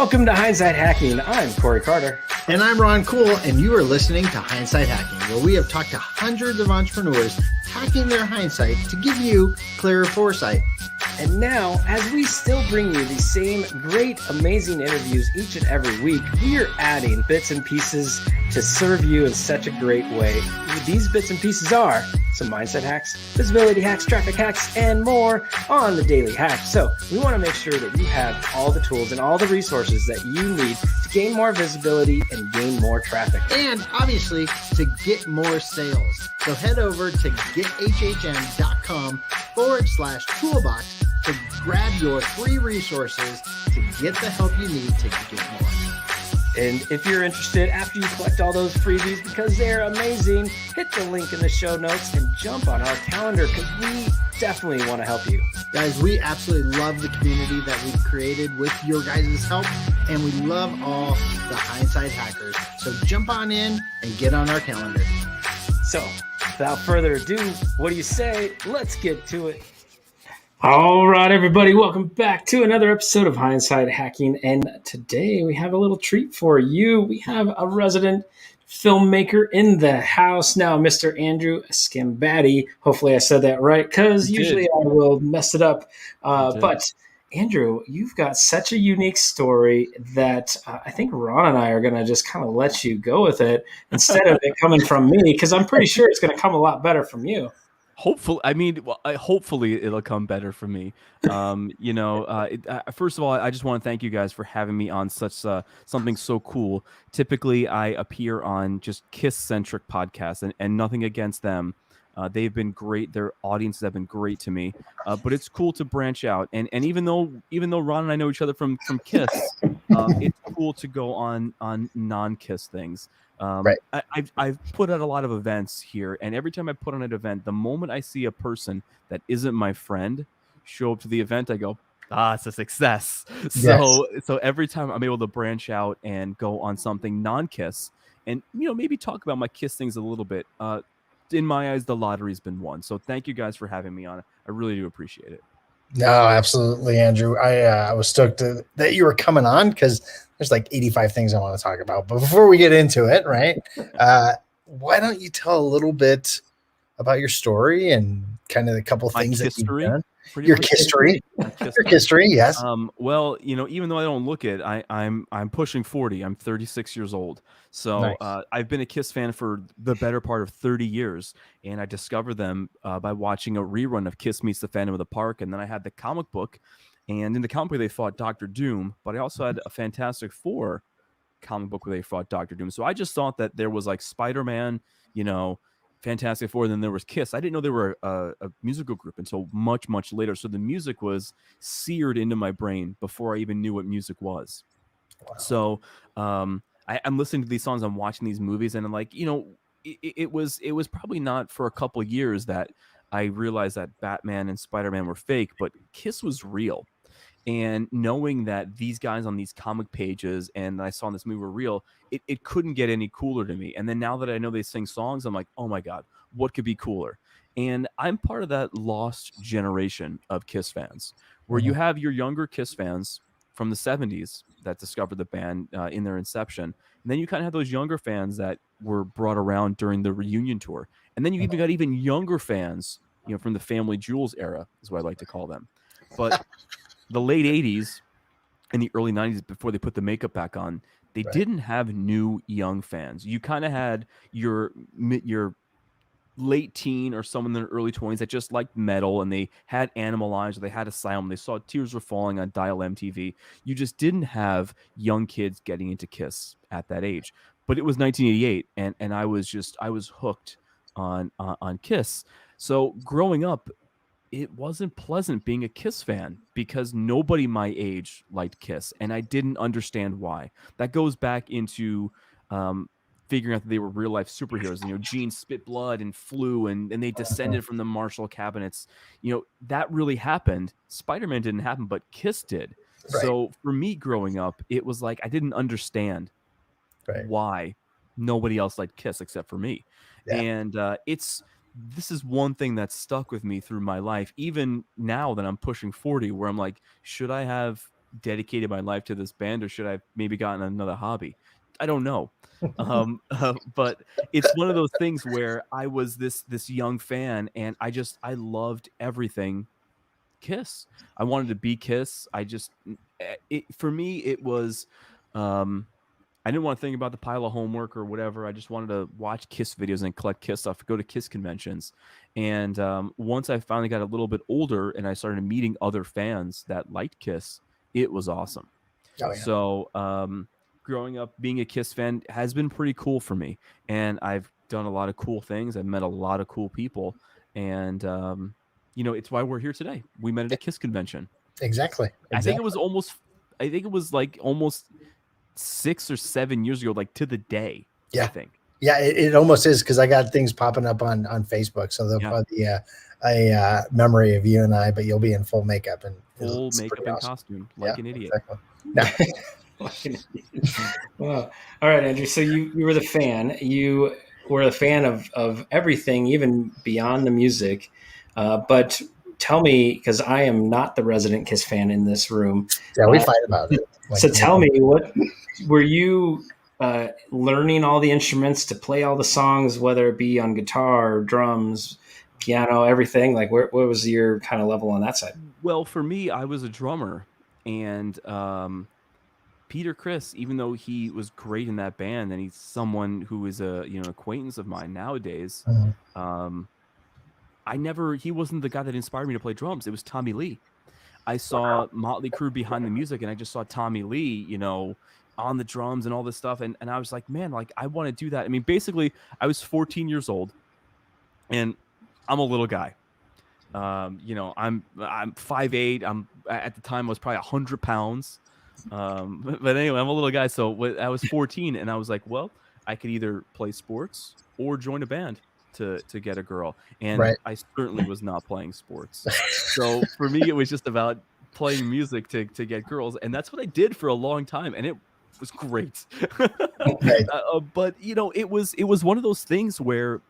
Welcome to Hindsight Hacking. I'm Corey Carter. And I'm Ron Cool, and you are listening to Hindsight Hacking, where we have talked to hundreds of entrepreneurs hacking their hindsight to give you clearer foresight. And now, as we still bring you these same great, amazing interviews each and every week, we are adding bits and pieces to serve you in such a great way. These bits and pieces are some mindset hacks, visibility hacks, traffic hacks, and more on the Daily Hack. So we want to make sure that you have all the tools and all the resources that you need to gain more visibility and gain more traffic. And obviously, to get more sales. So head over to gethhm.com/toolbox to grab your free resources to get the help you need to get more. And if you're interested, after you collect all those freebies, because they're amazing, hit the link in the show notes and jump on our calendar because we definitely want to help you. Guys, we absolutely love the community that we've created with your guys' help, and we love all the Hindsight hackers. So jump on in and get on our calendar. So without further ado, what do you say? Let's get to it. All right, everybody, welcome back to another episode of Hindsight Hacking. And today we have a little treat for you. We have a resident filmmaker in the house now, Mr. Andrew Sgambati. Hopefully I said that right, because usually I will mess it up. But Andrew, you've got such a unique story that I think Ron and I are going to just kind of let you go with it instead of it coming from me, because I'm pretty sure it's going to come a lot better from you. Hopefully it'll come better for me. First of all, I just want to thank you guys for having me on such something so cool. Typically, I appear on just Kiss-centric podcasts, and nothing against them. They've been great. Their audiences have been great to me. But it's cool to branch out. And even though Ron and I know each other from Kiss, it's cool to go on non-Kiss things. Right. I've put out a lot of events here, and every time I put on an event, the moment I see a person that isn't my friend show up to the event, I go, it's a success. Yes. So every time I'm able to branch out and go on something non-Kiss, and maybe talk about my Kiss things a little bit. In my eyes, the lottery's been won. So thank you guys for having me on. I really do appreciate it. No, absolutely, Andrew. I was stoked that you were coming on because there's like 85 things I want to talk about. But before we get into it, right, why don't you tell a little bit about your story and kind of a couple of things that you've done? Your history, yes. Well, even though I don't look it, I'm pushing 40. I'm 36 years old. So Nice. I've been a Kiss fan for the better part of 30 years, and I discovered them by watching a rerun of Kiss Meets the Phantom of the Park, and then I had the comic book, and in the comic book they fought Dr. Doom, but I also had a Fantastic Four comic book where they fought Dr. Doom. So I just thought that there was like Spider-Man, Fantastic Four, and then there was Kiss. I didn't know they were a musical group until much, much later. So the music was seared into my brain before I even knew what music was. Wow. So I'm listening to these songs, I'm watching these movies, and I'm like, it was probably not for a couple years that I realized that Batman and Spider-Man were fake, but Kiss was real. And knowing that these guys on these comic pages and I saw in this movie were real, it couldn't get any cooler to me. And then now that I know they sing songs, I'm like, oh my God, what could be cooler? And I'm part of that lost generation of Kiss fans, where you have your younger Kiss fans from the 70s that discovered the band in their inception. And then you kind of have those younger fans that were brought around during the reunion tour. And then you even got even younger fans, from the Family Jewels era, is what I like to call them. But the late 80s and the early 90s, before they put the makeup back on, they didn't have new young fans. You kind of had your late teen or someone in their early 20s that just liked metal, and they had Animalize, or they had Asylum. They saw Tears Were Falling on Dial MTV. You just didn't have young kids getting into Kiss at that age. But it was 1988, and I was hooked on Kiss. So growing up, it wasn't pleasant being a Kiss fan because nobody my age liked Kiss, and I didn't understand why. That goes back into figuring out that they were real life superheroes. Gene spit blood and flew, and they descended from the Marshall cabinets. That really happened. Spider-Man didn't happen, but Kiss did. Right. So for me growing up, it was like I didn't understand why nobody else liked Kiss except for me. Yeah. And this is one thing that's stuck with me through my life, even now that I'm pushing 40, where I'm like, should I have dedicated my life to this band, or should I have maybe gotten another hobby? I don't know. But it's one of those things where I was this young fan, and I loved everything Kiss. I wanted to be Kiss. For me, it was, I didn't want to think about the pile of homework or whatever. I just wanted to watch Kiss videos and collect Kiss stuff, go to Kiss conventions. And once I finally got a little bit older and I started meeting other fans that liked Kiss, it was awesome. Oh, yeah. So growing up being a Kiss fan has been pretty cool for me. And I've done a lot of cool things. I've met a lot of cool people. And, it's why we're here today. We met at a Kiss convention. Exactly. I think it was like almost 6 or 7 years ago, like to the day. Yeah. I think. Yeah, it almost is, because I got things popping up on Facebook. So they'll probably a memory of you and I, but you'll be in full makeup and costume, like an idiot. Exactly. Wow. All right, Andrew. So you were the fan. You were a fan of everything, even beyond the music. But tell me, because I am not the resident Kiss fan in this room. Yeah, we fight about it. So tell me, what were you learning all the instruments to play all the songs, whether it be on guitar, drums, piano, everything? Like, what was your kind of level on that side? Well, for me, I was a drummer, and Peter Criss, even though he was great in that band, and he's someone who is an acquaintance of mine nowadays, he wasn't the guy that inspired me to play drums. It was Tommy Lee. I saw Motley Crue behind the music, and I just saw Tommy Lee, on the drums and all this stuff. And I was like, man, like, I want to do that. I mean, basically, I was 14 years old, and I'm a little guy. I'm 5'8". At the time I was probably 100 pounds. But anyway, I'm a little guy. So I was 14, and I was like, well, I could either play sports or join a band to get a girl. And I certainly was not playing sports. So for me, it was just about playing music to get girls. And that's what I did for a long time. And it was great. But it was one of those things where,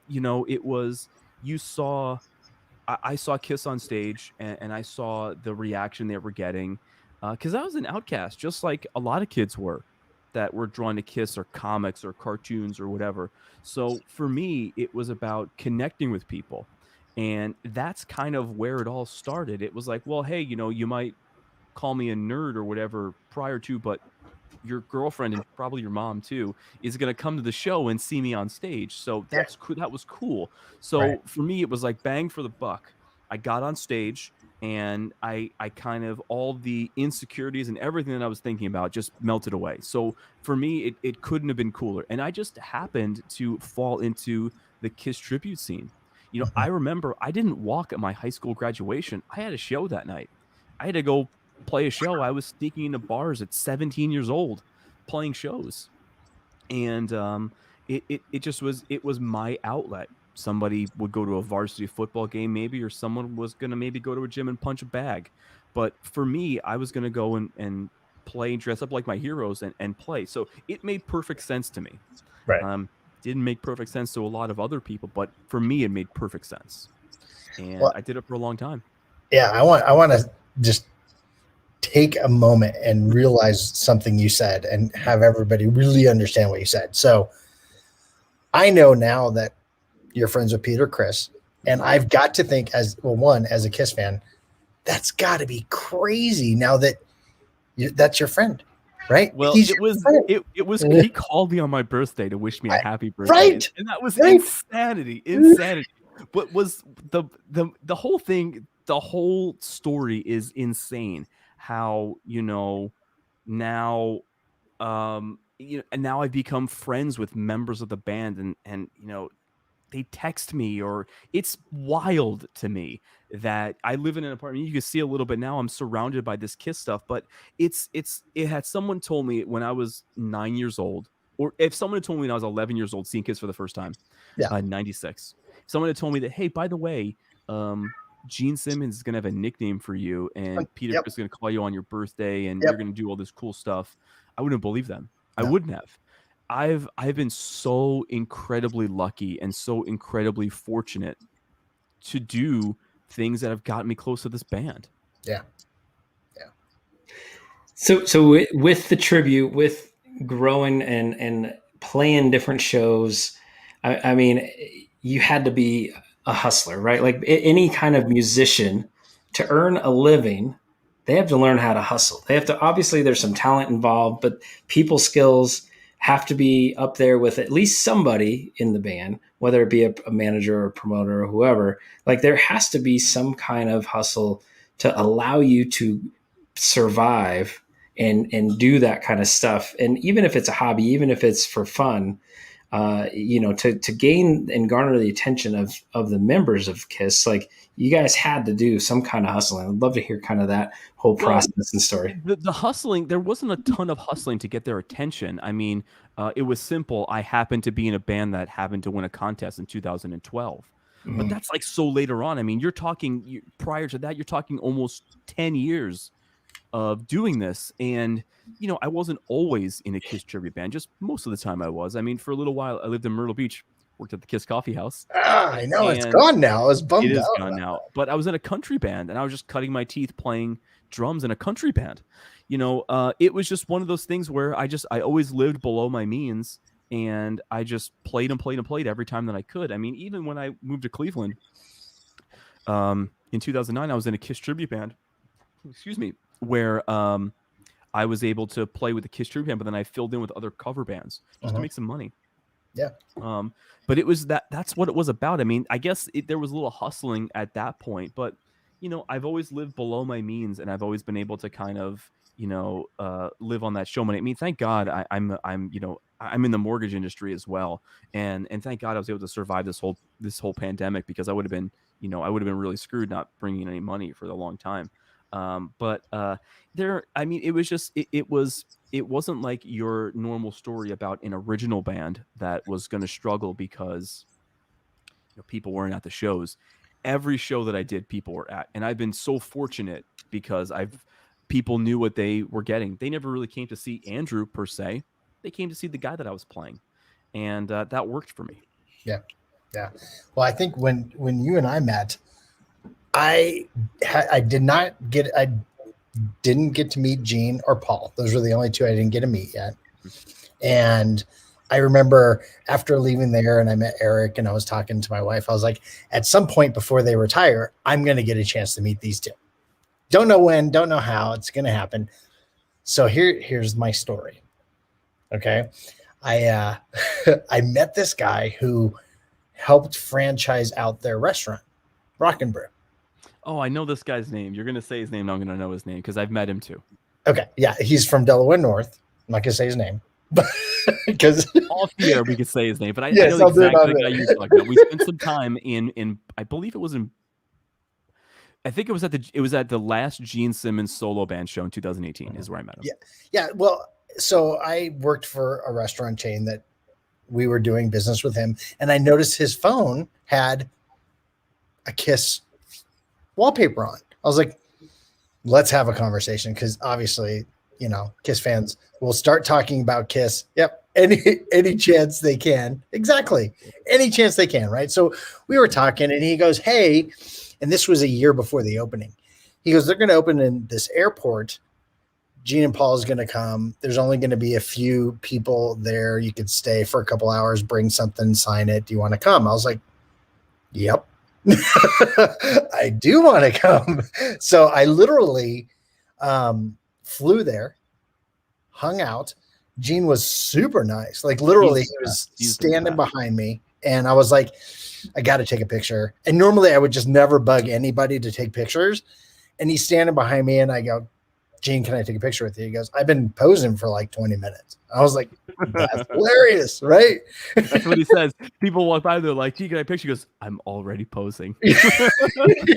I saw Kiss on stage, and I saw the reaction they were getting, because I was an outcast, just like a lot of kids were that were drawn to Kiss or comics or cartoons or whatever. So for me, it was about connecting with people. And that's kind of where it all started. It was like, well, hey, you might call me a nerd or whatever prior to, but your girlfriend, and probably your mom too, is going to come to the show and see me on stage. So that was cool. So for me, it was like bang for the buck. I got on stage, and I kind of, all the insecurities and everything that I was thinking about just melted away. So for me, it couldn't have been cooler. And I just happened to fall into the Kiss tribute scene. I remember I didn't walk at my high school graduation. I had a show that night. I had to go play a show. I was sneaking into bars at 17 years old playing shows. And it was my outlet. Somebody would go to a varsity football game maybe, or someone was going to maybe go to a gym and punch a bag. But for me, I was going to go and play and dress up like my heroes and play. So it made perfect sense to me. Didn't make perfect sense to a lot of other people, but for me, it made perfect sense. And I did it for a long time. Yeah, I want to just take a moment and realize something you said and have everybody really understand what you said. So I know now that you're friends with Peter Criss, and I've got to think, as a Kiss fan, that's got to be crazy now that that's your friend, right? Well, it was he called me on my birthday to wish me a happy birthday. And that was insanity. But was the whole thing, the whole story is insane. How, now, and now I've become friends with members of the band, and they text me, or it's wild to me that I live in an apartment. You can see a little bit now, I'm surrounded by this Kiss stuff, but it had someone told me when I was 9 years old, or if someone had told me when I was 11 years old, seeing Kiss for the first time, 96, someone had told me that, hey, by the way, Gene Simmons is going to have a nickname for you, and Peter is going to call you on your birthday, and you're going to do all this cool stuff. I wouldn't believe them. No. I wouldn't have. I've been so incredibly lucky and so incredibly fortunate to do things that have gotten me close to this band. Yeah. So with the tribute, with growing and playing different shows, I mean, you had to be a hustler, right? Like any kind of musician, to earn a living, they have to learn how to hustle. They have to, obviously there's some talent involved, but people skills have to be up there with at least somebody in the band, whether it be a manager or a promoter or whoever. Like there has to be some kind of hustle to allow you to survive and do that kind of stuff. And even if it's a hobby, even if it's for fun, to gain and garner the attention of the members of KISS, like you guys had to do some kind of hustling. I'd love to hear kind of that whole process and story. The hustling, there wasn't a ton of hustling to get their attention. I mean, it was simple. I happened to be in a band that happened to win a contest in 2012. But that's like so later on. I mean, you're talking prior to that, you're talking almost 10 years of doing this. And, I wasn't always in a KISS tribute band, just most of the time I was. I mean, for a little while, I lived in Myrtle Beach, worked at the KISS Coffee House. I know it's gone now. I was bummed out. It is gone now. But I was in a country band and I was just cutting my teeth playing drums in a country band. It was just one of those things where I always lived below my means and I just played and played and played every time that I could. I mean, even when I moved to Cleveland in 2009, I was in a KISS tribute band. Excuse me. Where I was able to play with the KISS tribute band, but then I filled in with other cover bands just to make some money. Yeah. But it was that's what it was about. I mean, I guess there was a little hustling at that point, but I've always lived below my means and I've always been able to kind of, live on that show money. I mean, thank God I'm in the mortgage industry as well. And thank God I was able to survive this whole pandemic, because I would have been really screwed not bringing in any money for a long time. It wasn't like your normal story about an original band that was going to struggle because people weren't at the shows. Every show that I did, people were at, and I've been so fortunate because people knew what they were getting. They never really came to see Andrew per se. They came to see the guy that I was playing, and that worked for me. Yeah. Well, I think when you and I met, I didn't get to meet Gene or Paul. Those were the only two I didn't get to meet yet. And I remember after leaving there and I met Eric and I was talking to my wife, I was like, at some point before they retire, I'm going to get a chance to meet these two. Don't know when, don't know how it's going to happen. So here's my story. Okay. I met this guy who helped franchise out their restaurant, Rock and Brew. Oh, I know this guy's name. You're going to say his name. And I'm going to know his name because I've met him too. Okay. Yeah. He's from Delaware North. I'm not going to say his name, but because off the air we could say his name, but I know exactly the guy you're talking about. We spent some time in I believe it was at the last Gene Simmons solo band show in 2018 is where I met him. Yeah. Well, so I worked for a restaurant chain that we were doing business with him, and I noticed his phone had a KISS wallpaper on. I was like, let's have a conversation, because obviously, KISS fans will start talking about KISS. Yep. Any chance they can. Exactly. Any chance they can. Right. So we were talking and he goes, hey, and this was a year before the opening. He goes, they're going to open in this airport. Gene and Paul is going to come. There's only going to be a few people there. You could stay for a couple hours, bring something, sign it. Do you want to come? I was like, yep. I do want to come. So I literally flew there, hung out. Gene was super nice. Like literally he was standing behind me, and I was like, I got to take a picture. And normally I would just never bug anybody to take pictures. And he's standing behind me and I go, Gene, can I take a picture with you? He goes, I've been posing for like 20 minutes. I was like, that's hilarious, right? That's what he says. People walk by, they're like, gee, can I picture? He goes, I'm already posing. Yeah,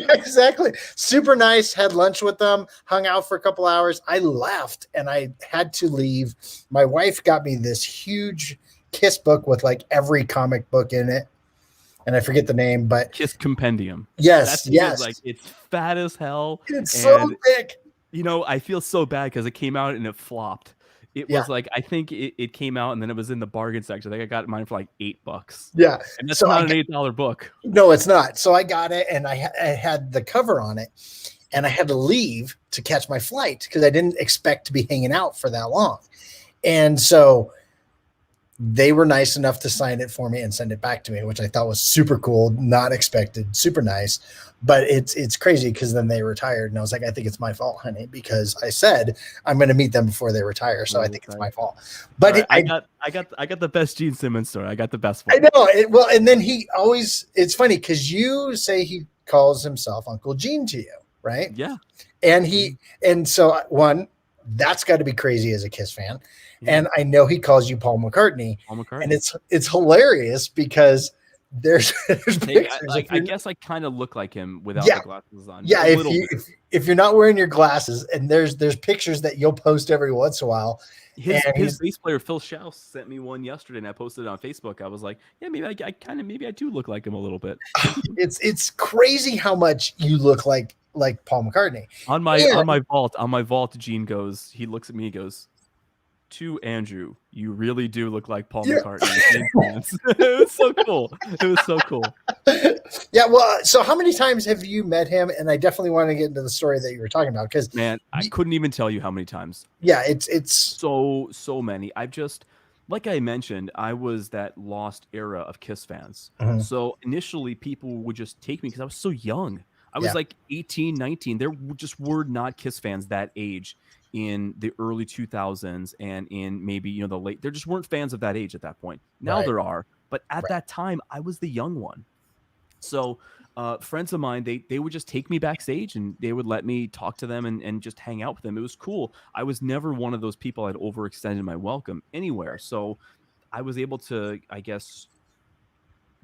exactly. Super nice. Had lunch with them, hung out for a couple hours. I left and I had to leave. My wife got me this huge KISS book with like every comic book in it. And I forget the name, but KISS Compendium. Yes. Like it's fat as hell. It's so thick. I feel so bad because it came out and it flopped. It was like, I think it came out and then it was in the bargain section. I think I got mine for like $8. Yeah. And that's not an $8 book. No, it's not. So I got it and I had the cover on it. and I had to leave to catch my flight because I didn't expect to be hanging out for that long. And so they were nice enough to sign it for me and send it back to me, which I thought was super cool, not expected, super nice. But it's crazy because then they retired, and I was like, I think it's my fault, honey, because I said I'm going to meet them before they retire, so I think it's my fault. But right, I got the best Gene Simmons story. I got the best one. I know. Well, and then he always, it's funny because you say he calls himself Uncle Gene to you, right? Yeah. And so one, that's got to be crazy as a Kiss fan. Yeah. And I know he calls you Paul McCartney. And it's hilarious because there's pictures. I guess I kind of look like him without the glasses on. Yeah, if you're not wearing your glasses, and there's pictures that you'll post every once in a while. His bass player Phil Schaus sent me one yesterday, and I posted it on Facebook. I was like, yeah, maybe I do look like him a little bit. It's crazy how much you look like Paul McCartney. On my vault, Gene goes, he looks at me, he goes, to Andrew, you really do look like Paul McCartney. It was so cool. It was so cool. Yeah, well, so how many times have you met him? And I definitely want to get into the story that you were talking about, because man, I couldn't even tell you how many times. Yeah, it's so many. I've just, like I mentioned, I was that lost era of Kiss fans. Mm-hmm. So initially people would just take me because I was so young. I was like 18, 19. There just were not Kiss fans that age in the early 2000s and in maybe, the late, there just weren't fans of that age at that point. Now there are, but at that time I was the young one. So friends of mine, they would just take me backstage and they would let me talk to them and just hang out with them. It was cool. I was never one of those people that overextended my welcome anywhere. So I was able to, I guess,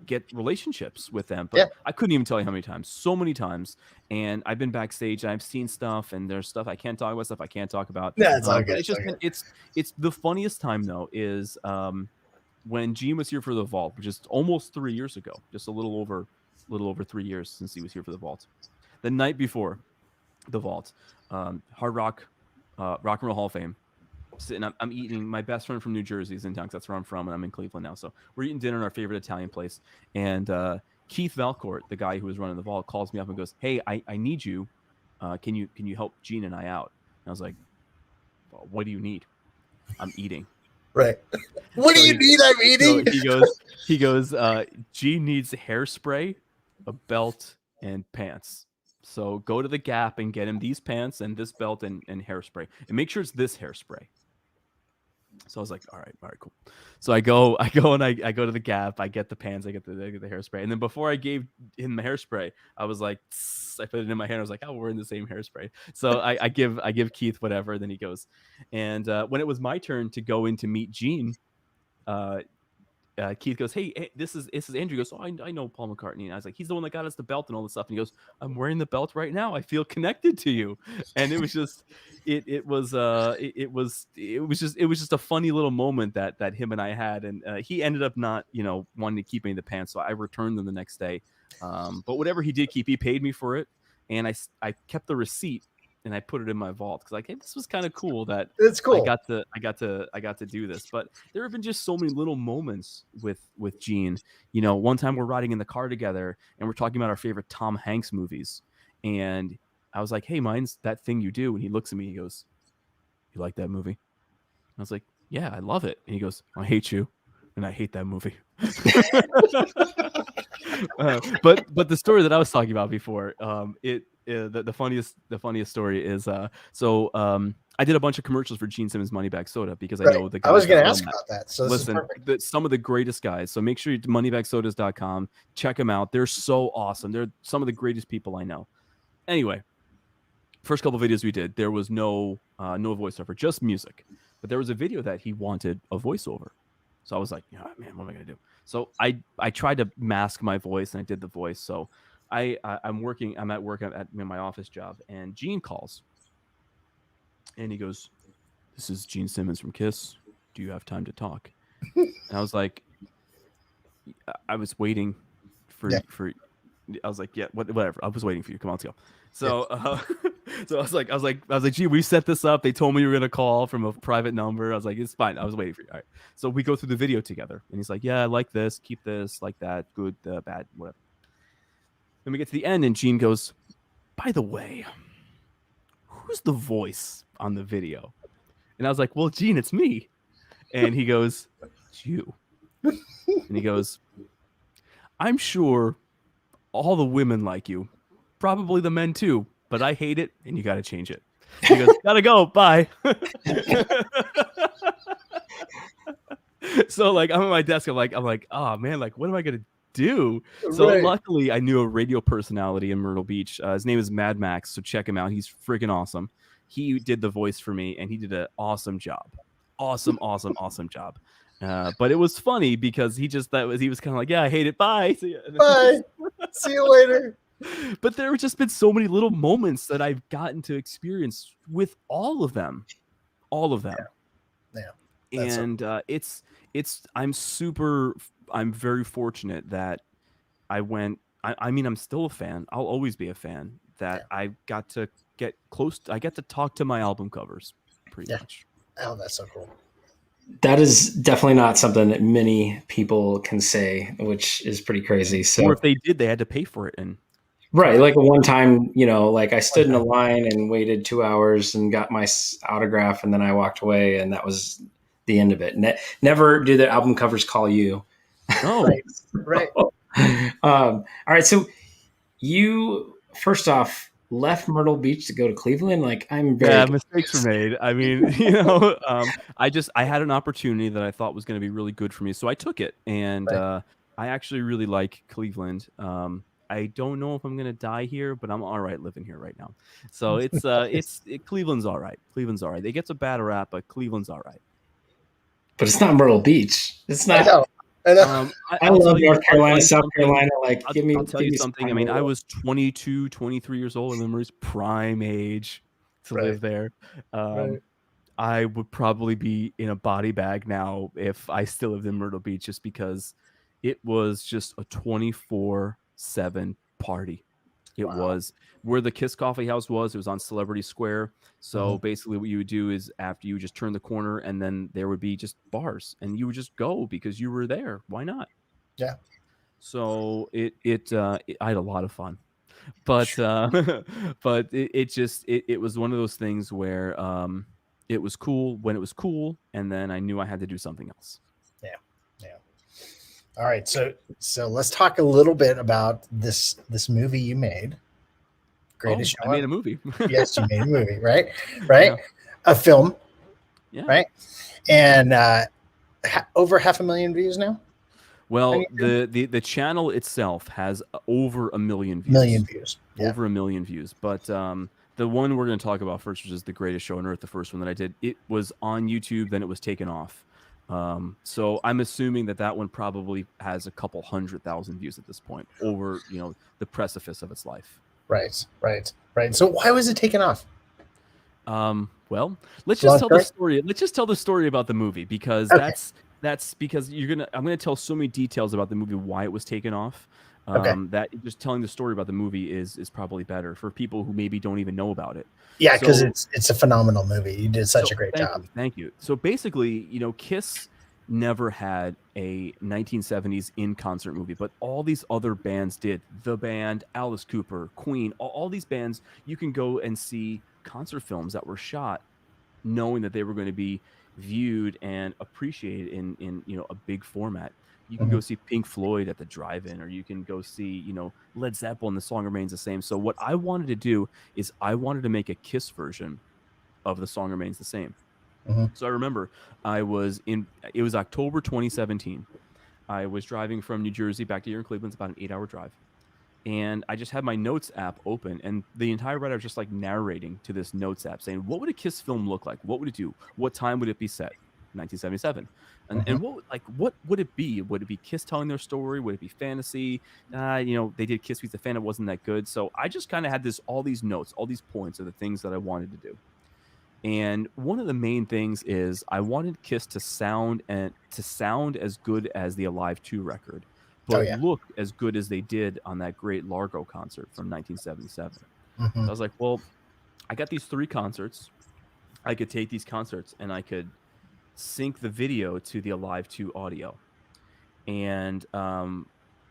get relationships with them, but I couldn't even tell you how many times, so many times. And I've been backstage and I've seen stuff, and there's stuff I can't talk about, stuff I can't talk about. Yeah, it's all good. It's just, it's the funniest time though is when Gene was here for the Vault, which is almost 3 years ago, just a little over 3 years since he was here for the Vault. The night before the Vault, Hard Rock, Rock and Roll Hall of Fame. Sitting, I'm eating. My best friend from New Jersey is in town, because that's where I'm from, and I'm in Cleveland now. So we're eating dinner in our favorite Italian place. And Keith Valcourt, the guy who was running the Vault, calls me up and goes, "Hey, I need you. Can you help Gene and I out?" And I was like, well, "What do you need?" "I'm eating." Right. What do you need? I'm eating. So he goes. Gene needs hairspray, a belt, and pants. So go to the Gap and get him these pants and this belt and hairspray, and make sure it's this hairspray. So I was like, all right, cool. So I go and I go to the Gap. I get the pants, I get the hairspray, and then before I gave him the hairspray, I was like, I put it in my hand. I was like, oh, we're in the same hairspray. So I give Keith whatever. Then he goes, and when it was my turn to go in to meet Gene, Keith goes, hey, this is Andrew. He goes, oh, I know Paul McCartney. And I was like, he's the one that got us the belt and all this stuff. And he goes, I'm wearing the belt right now. I feel connected to you. And it was just, it was just a funny little moment that him and I had. And he ended up not, wanting to keep any of the pants. So I returned them the next day. But whatever he did keep, he paid me for it. And I kept the receipt. And I put it in my vault because, like, hey, this was kind of cool. It's cool. I got to do this. But there have been just so many little moments with Gene. One time we're riding in the car together and we're talking about our favorite Tom Hanks movies, and I was like, "Hey, mine's That Thing You Do," and he looks at me. He goes, "You like that movie?" And I was like, "Yeah, I love it." And he goes, "I hate you, and I hate that movie." But the story that I was talking about before, the funniest story is I did a bunch of commercials for Gene Simmons Moneybag Soda because I know the guys. I was going to ask about that. So listen, some of the greatest guys. So make sure you do moneybagsodas.com. Check them out. They're so awesome. They're some of the greatest people I know. Anyway, first couple of videos we did, there was no voiceover, just music. But there was a video that he wanted a voiceover. So I was like, man, what am I going to do? So I tried to mask my voice, and I did the voice. So I'm at work at my office job, and Gene calls. And he goes, "This is Gene Simmons from Kiss. Do you have time to talk?" And I was like, I was waiting for I was like, yeah, whatever. I was waiting for you. Come on, let's go. So, so I was like, gee, we set this up. They told me you were going to call from a private number. I was like, it's fine. I was waiting for you. All right. So we go through the video together, and he's like, yeah, I like this. Keep this, like that. Good, bad, whatever. Then we get to the end, and Gene goes, by the way, who's the voice on the video? And I was like, well, Gene, it's me. And he goes, it's you. And he goes, I'm sure all the women like you, probably the men too, but I hate it and you got to change it. He goes, gotta go, bye. So like I'm at my desk, I'm like, oh man, like what am I gonna do? So luckily I knew a radio personality in Myrtle Beach. His name is Mad Max, so check him out. He's freaking awesome. He did the voice for me and he did an awesome job. Awesome job. But it was funny because he was kind of like, yeah, I hate it, bye. See ya. Bye. See you later. But there have just been so many little moments that I've gotten to experience with all of them. Yeah. And I'm very fortunate that I went, I mean, I'm still a fan. I'll always be a fan that I got to get close. I get to talk to my album covers pretty much. Oh, that's so cool. That is definitely not something that many people can say, which is pretty crazy. So, or if they did, they had to pay for it. And right, like one time, like I stood in a line and waited 2 hours and got my autograph, and then I walked away, and that was the end of it. Never do the album covers call you. Oh, right. All right, so you first off left Myrtle Beach to go to Cleveland. Like mistakes were made. I mean, I had an opportunity that I thought was going to be really good for me, so I took it, and I actually really like Cleveland. I don't know if I'm going to die here, but I'm all right living here right now. So Cleveland's all right. Cleveland's all right. It gets a bad rap, but Cleveland's all right. But it's not Myrtle Beach. It's not. I know. I love North Carolina, South Carolina. Like, I'll tell you something. I mean, I was 22, 23 years old, and Memory's prime age to live there. I would probably be in a body bag now if I still lived in Myrtle Beach, just because it was just a 24/7 party. It was where the Kiss Coffee House was. It was on Celebrity Square. So basically what you would do is after you just turn the corner, and then there would be just bars, and you would just go because you were there. Why not? Yeah. So I had a lot of fun, but but it was one of those things where it was cool when it was cool, and then I knew I had to do something else. Yeah. All right, so let's talk a little bit about this movie you made. Greatest show. I made a movie. Yes, you made a movie, right? Yeah. A film. Yeah. Right. And over 500,000 views now. Well, the channel itself has over 1 million views. Over 1 million views. But the one we're going to talk about first, which is The Greatest Show on Earth, the first one that I did, it was on YouTube, then it was taken off. So I'm assuming that one probably has a couple 100,000 views at this point, over the precipice of its life. Right. So why was it taken off? Well, let's just tell the story. Let's just tell the story about the movie, because that's because I'm gonna tell so many details about the movie, why it was taken off. That just telling the story about the movie is probably better for people who maybe don't even know about it. Yeah, because it's a phenomenal movie. You did such a great job. Thank you. So basically, Kiss never had a 1970s in-concert movie, but all these other bands did. The Band, Alice Cooper, Queen, all these bands, you can go and see concert films that were shot knowing that they were going to be viewed and appreciated in a big format. You can go see Pink Floyd at the drive-in, or you can go see, Led Zeppelin, The Song Remains the Same. So what I wanted to do is I wanted to make a Kiss version of The Song Remains the Same. So I remember it was October 2017. I was driving from New Jersey back to here in Cleveland. It's about an 8-hour drive. And I just had my notes app open, and the entire ride I was just like narrating to this notes app, saying, what would a Kiss film look like? What would it do? What time would it be set? 1977. And what would it be? Would it be Kiss telling their story? Would it be fantasy? They did Kiss Meets the Fan. It wasn't that good. So I just kind of had all these notes, all these points of the things that I wanted to do. And one of the main things is I wanted Kiss to sound as good as the Alive 2 record, but look as good as they did on that great Largo concert from 1977. So I was like, well, I got these 3 concerts. I could take these concerts and I could sync the video to the Alive 2 audio. And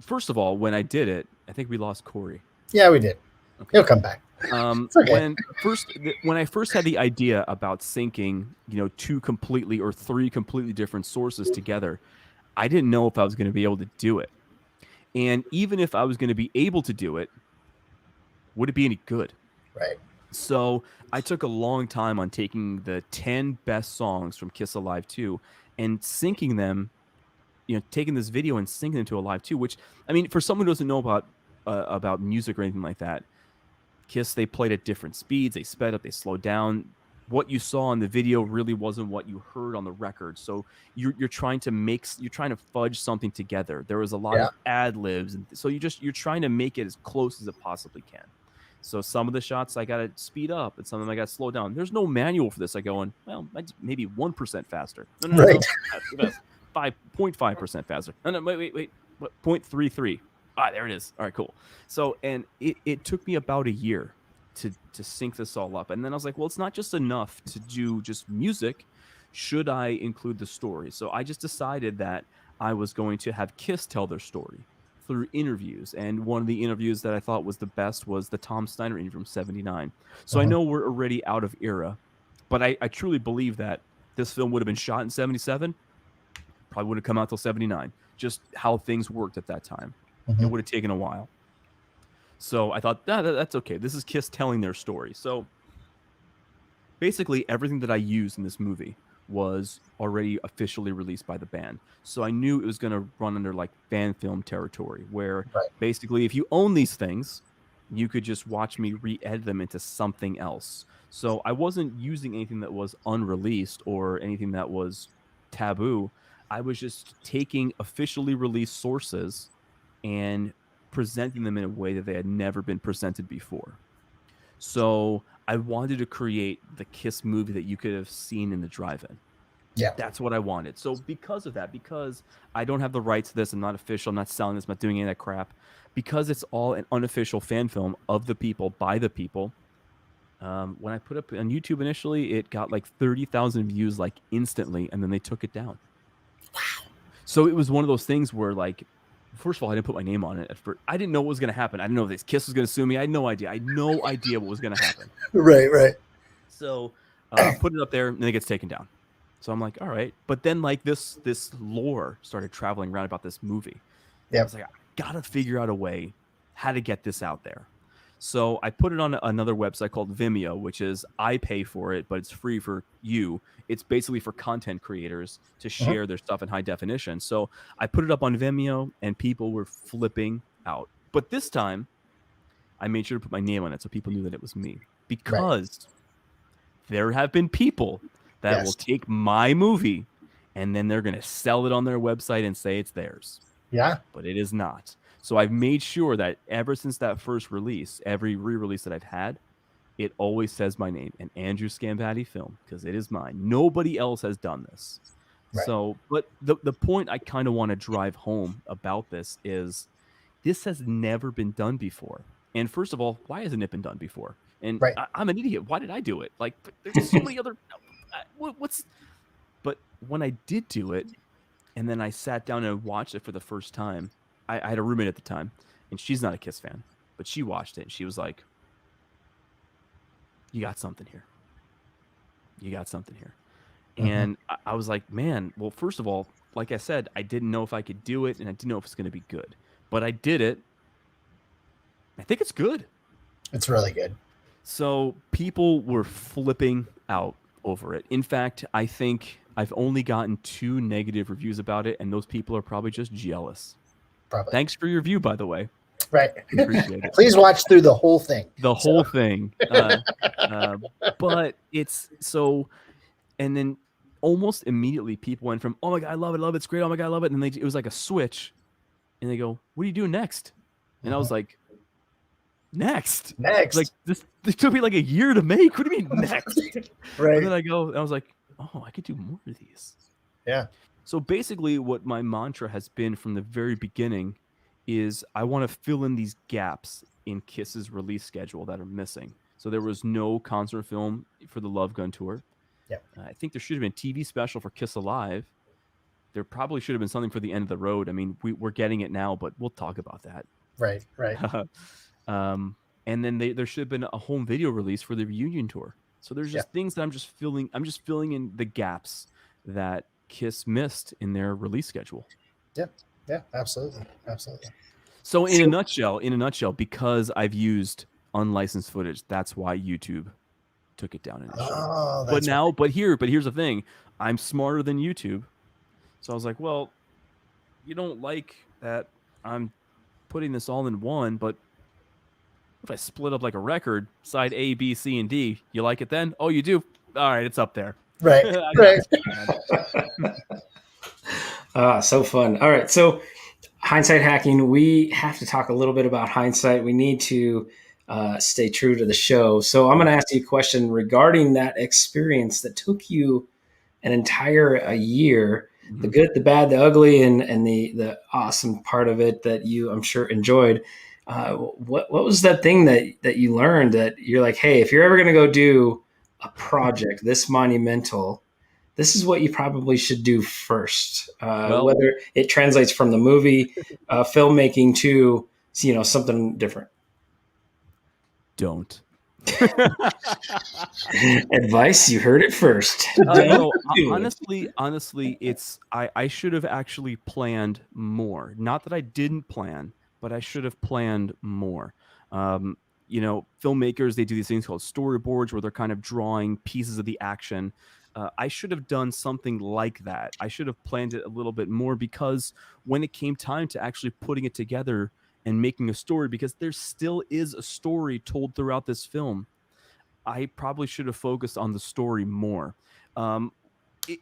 first of all, when I did it, I think we lost Corey. Yeah, we did. Okay. He'll come back. Okay. When I first had the idea about syncing, two completely or three completely different sources together, I didn't know if I was going to be able to do it. And even if I was going to be able to do it, would it be any good? Right. So I took a long time on taking the 10 best songs from Kiss Alive 2 and syncing them, taking this video and syncing it to Alive 2, which, I mean, for someone who doesn't know about music or anything like that, Kiss, they played at different speeds. They sped up, they slowed down. What you saw in the video really wasn't what you heard on the record. So you're trying to fudge something together. There was a lot Yeah. of ad libs, and so you're trying to make it as close as it possibly can. So some of the shots I got to speed up, and some of them I got to slow down. There's no manual for this. I go in, well, maybe 1% faster. No, Right. 5.5% faster. No, wait, what? 0.33. There it is. All right, cool. So, and it took me about a year to sync this all up. And then I was like, well, it's not just enough to do just music. Should I include the story? So I just decided that I was going to have Kiss tell their story through interviews. And one of the interviews that I thought was the best was the Tom Steiner interview from 79. So I know we're already out of era, but I truly believe that this film would have been shot in 77, probably would have come out till 79, just how things worked at that time. It would have taken a while. So I thought, that's okay. This is Kiss telling their story. So basically everything that I used in this movie was already officially released by the band. So I knew it was going to run under like fan film territory, where basically if you own these things, you could just watch me re-edit them into something else. So I wasn't using anything that was unreleased or anything that was taboo. I was just taking officially released sources and presenting them in a way that they had never been presented before. So I wanted to create the Kiss movie that you could have seen in the drive-in. Yeah. That's what I wanted. So because of that, because I don't have the rights to this, I'm not official, I'm not selling this, I'm not doing any of that crap, because it's all an unofficial fan film of the people, by the people, when I put up on YouTube initially, it got like 30,000 views like instantly, and then they took it down. Wow. So it was one of those things where, like, first of all, I didn't put my name on it at first. I didn't know what was going to happen. I didn't know if this Kiss was going to sue me. I had no idea. I had no idea what was going to happen. Right. So put it up there, and then it gets taken down. So I'm like, all right. But then, like, this lore started traveling around about this movie. Yeah. I was like, I got to figure out a way how to get this out there. So I put it on another website called Vimeo, which is, I pay for it, but it's free for you. It's basically for content creators to share their stuff in high definition. So I put it up on Vimeo, and people were flipping out. But this time, I made sure to put my name on it so people knew that it was me. Because there have been people that will take my movie, and then they're going to sell it on their website and say it's theirs. Yeah. But it is not. So I've made sure that ever since that first release, every re-release that I've had, it always says my name, an Andrew Sgambati film, because it is mine. Nobody else has done this. Right. So, but the point I kind of want to drive home about this is, this has never been done before. And first of all, why hasn't it been done before? And I'm an idiot. Why did I do it? Like, there's so many other. But when I did do it, and then I sat down and watched it for the first time, I had a roommate at the time, and she's not a Kiss fan, but she watched it, and she was like, you got something here. You got something here. And I was like, man, well, first of all, like I said, I didn't know if I could do it, and I didn't know if it's going to be good. But I did it. I think it's good. It's really good. So people were flipping out over it. In fact, I think I've only gotten 2 negative reviews about it, and those people are probably just jealous. Probably. Thanks for your review, by the way. Right. Appreciate it. Please watch through the whole thing. The whole thing. But it's so, and then almost immediately people went from, oh my God, I love it, it's great, oh my God, I love it. And then it was like a switch, and they go, what are you doing next? And I was like, next. Like, this took me like a year to make. What do you mean next? Right. And then I was like, oh, I could do more of these. Yeah. So basically what my mantra has been from the very beginning is, I want to fill in these gaps in Kiss's release schedule that are missing. So there was no concert film for the Love Gun tour. Yeah. I think there should have been a TV special for Kiss Alive. There probably should have been something for the End of the Road. I mean, we're getting it now, but we'll talk about that. Right. And then there should have been a home video release for the reunion tour. So there's just things that I'm just filling in the gaps that Kiss missed in their release schedule. Yeah, absolutely. So in a nutshell, because I've used unlicensed footage, that's why YouTube took it down initially. Oh, but here's the thing. I'm smarter than YouTube. So I was like, well, you don't like that I'm putting this all in one, but if I split up like a record, side A, B, C, and D, you like it then? Oh, you do? All right, it's up there. Right. So fun. All right, so hindsight hacking, we have to talk a little bit about hindsight. We need to stay true to the show. So I'm going to ask you a question regarding that experience that took you an entire year, the good, the bad, the ugly, and the awesome part of it that you, I'm sure, enjoyed. What was that thing that you learned that you're like, hey, if you're ever going to go do a project this monumental, this is what you probably should do first, whether it translates from the movie filmmaking to, something different. Don't. Advice, you heard it first. No, honestly, it's I should have actually planned more. Not that I didn't plan, but I should have planned more. Filmmakers, they do these things called storyboards where they're kind of drawing pieces of the action. I should have done something like that. I should have planned it a little bit more, because when it came time to actually putting it together and making a story, because there still is a story told throughout this film, I probably should have focused on the story more.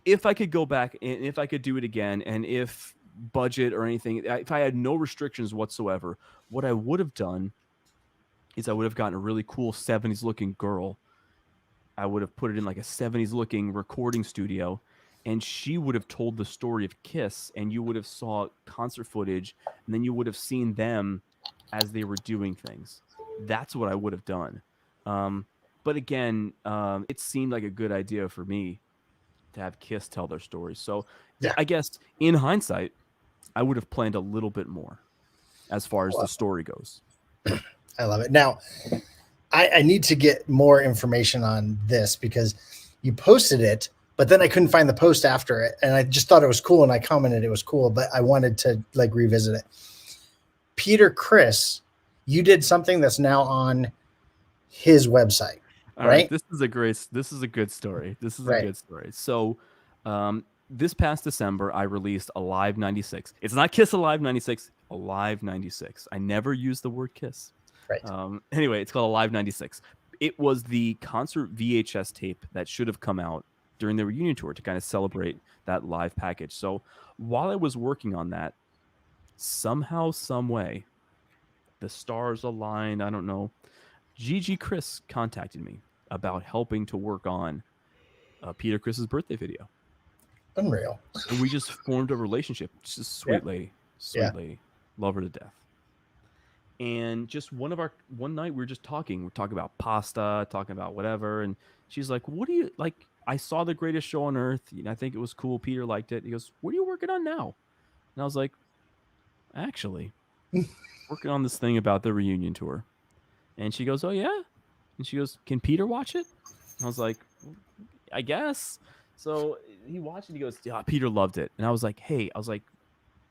If I could go back and if I could do it again, and if budget or anything, if I had no restrictions whatsoever, what I would have done is I would have gotten a really cool 70s looking girl. I would have put it in like a 70s looking recording studio, and she would have told the story of Kiss, and you would have saw concert footage, and then you would have seen them as they were doing things. That's what I would have done. But again, it seemed like a good idea for me to have Kiss tell their story. So I guess in hindsight, I would have planned a little bit more as far as the story goes. I love it. Now, I need to get more information on this, because you posted it, but then I couldn't find the post after it. And I just thought it was cool, and I commented it was cool, but I wanted to revisit it. Peter Criss, you did something that's now on his website, right? This is a good story. This is a good story. So, this past December, I released Alive 96. It's not Kiss Alive 96, Alive 96. I never used the word Kiss. Right. Anyway, it's called Alive 96. It was the concert VHS tape that should have come out during the reunion tour to kind of celebrate that live package. So while I was working on that, somehow, some way, the stars aligned. I don't know. Gigi Criss contacted me about helping to work on Peter Criss's birthday video. Unreal. And we just formed a relationship. She's a sweet lady. Sweet lady. Love her to death. And just one night we were just talking. We're talking about pasta, talking about whatever. And she's like, what do you like? I saw The Greatest Show on Earth. I think it was cool. Peter liked it. He goes, what are you working on now? And I was like, actually, working on this thing about the reunion tour. And she goes, oh, yeah? And she goes, can Peter watch it? And I was like, I guess. So he watched it. He goes, yeah, Peter loved it. And I was like,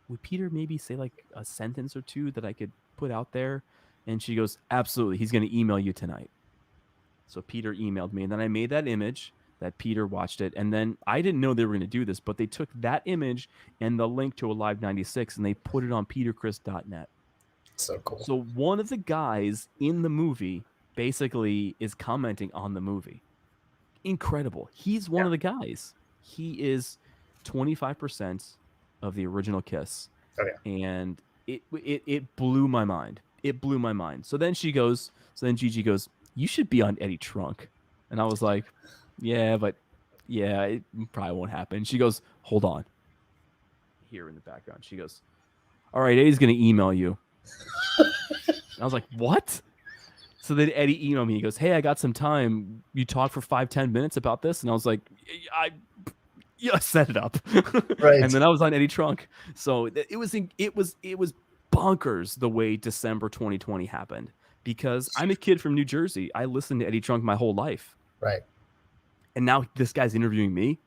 would Peter maybe say like a sentence or two that I could put out there? And she goes, absolutely. He's going to email you tonight. So Peter emailed me, and then I made that image that Peter watched it. And then I didn't know they were going to do this, but they took that image and the link to Alive 96 and they put it on petercriss.net. So cool. So one of the guys in the movie basically is commenting on the movie. Incredible. He's one of the guys. He is 25% of the original Kiss. Oh, yeah. And it blew my mind. It blew my mind. So then Gigi goes, you should be on Eddie Trunk. And I was like, yeah, but it probably won't happen. She goes, hold on. Here in the background. She goes, all right, Eddie's going to email you. And I was like, what? So then Eddie emailed me. He goes, hey, I got some time. You talk for 5-10 minutes about this? And I was like, I set it up. Right. And then I was on Eddie Trunk. So it was bonkers the way December 2020 happened, because I'm a kid from New Jersey. I listened to Eddie Trunk my whole life. Right. And now this guy's interviewing me.